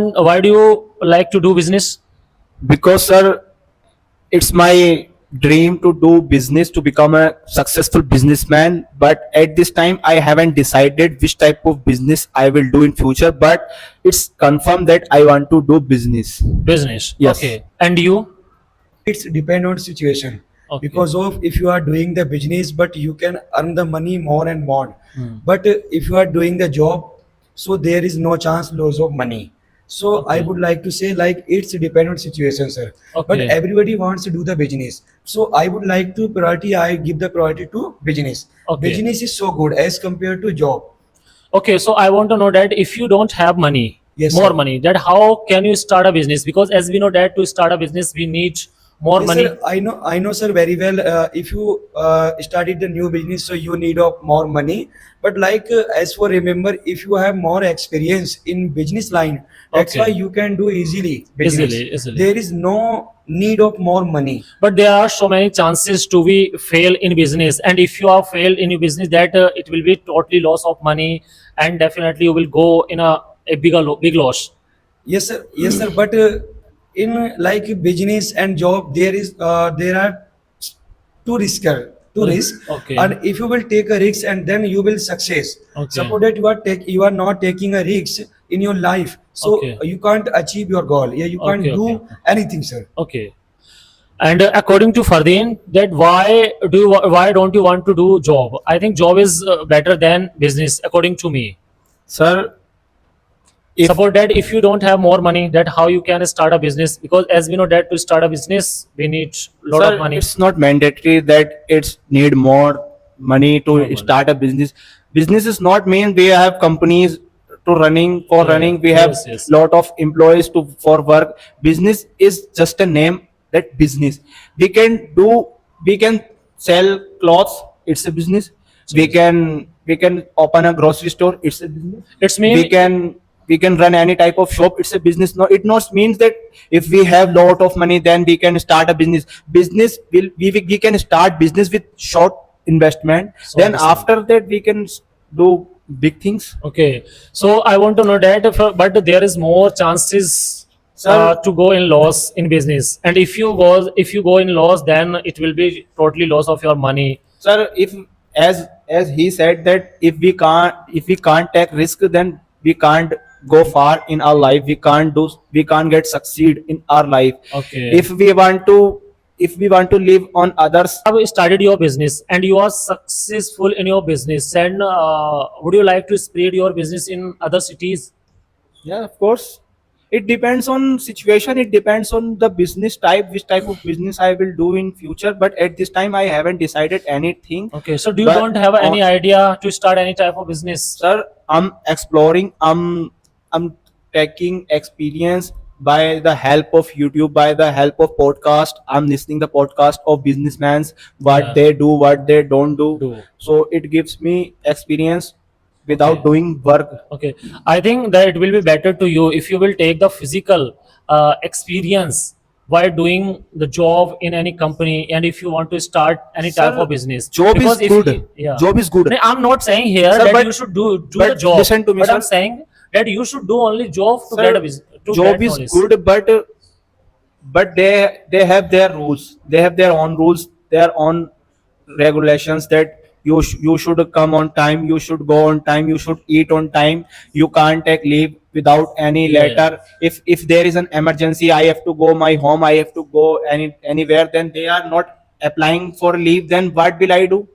Why do you like to do business? Because sir, it's my dream to do business, to become a successful businessman, but at this time I haven't decided which type of business I will do in future, but it's confirmed that I want to do business. Business. Yes. Okay. And you? It's depend on situation, Okay. because of if you are doing the business but you can earn the money more and more, Hmm. but if you are doing the job, so there is no chance loss of money. So I Okay. would like to say like it's depend on situation, sir. But Okay. everybody wants to do the business, so I would like to priority, I give the priority to business. Okay. Business is so good as compared to job. Okay. So I want to know that if you don't have money, Yes, more sir. money, that how can you start a business? Because as we know that to start a business, we need more Yes, money. sir. I know, sir, very well. If you started the new business, so you need of more money. But like as for remember, if you have more experience in business line, that's why Okay. you can do easily business. Easily, easily. There is no need of more money. But there are so many chances to be fail in business, and if you are failed in your business, that it will be totally loss of money, and definitely you will go in a big loss. Yes, sir. Yes, sir. But in like business and job, there are two risker, two risk. Okay. And if you will take a risk and then you will success. Okay. Suppose that you are not taking a risk in your life, so Okay. you can't achieve your goal. Yeah, you can't Okay. do Okay. anything, sir. Okay. And according to Fardeen, that why don't you want to do job? I think job is better than business, according to me. Sir, if Suppose that if you don't have more money, that how you can start a business? Because as we know that to start a business, we need lot of sir, money. it's not mandatory that it's need more money to More money. start a business. Business is not mean we have companies to running for Yeah, running. We have yes, yes. lot of employees to for work. Business is just a name, that business. We can do. We can sell clothes. It's a business. We can open a grocery store. It's a business. It's we mean can we can run any type of shop. It's a business. No, it not means that if we have lot of money then we can start a business. Business will we can start business with short investment, So then understand. after that we can do big things. Okay, so I want to know that, but there is more chances Sir, to go in loss in business, and if you go in loss, then it will be totally loss of your money. sir, if as he said that if we can't take risk, then we can't go far in our life. We can't get succeed in our life. Okay. If we want to live on others. Have started your business and you are successful in your business, and would you like to spread your business in other cities? Yeah, of course. It depends on situation. It depends on the business type, which type of business I will do in future. But at this time, I haven't decided anything. Okay, so do you But don't have any on, idea to start any type of business? sir, I'm exploring. I'm taking experience by the help of YouTube, by the help of podcast. I'm listening the podcast of businessmen, what Yeah. they do, what they don't do. Do. So it gives me experience Okay. without doing work. Okay, I think that it will be better to you if you will take the physical experience while doing the job in any company, and if you want to start any type Sir, of business. job is Because if good. yeah, Job is good. No, I'm not saying here Sir, that but- you should do but the job. listen to me, but I'm sir. saying that you should do only job to get a Sir, business. To job get is knowledge. good, but they have their rules. They have their own rules, their own regulations, that you should come on time, you should go on time, you should eat on time, you can't take leave without any Yeah, yeah. letter. If there is an emergency, I have to go my home, I have to go anywhere, then they are not applying for leave, then what will I do?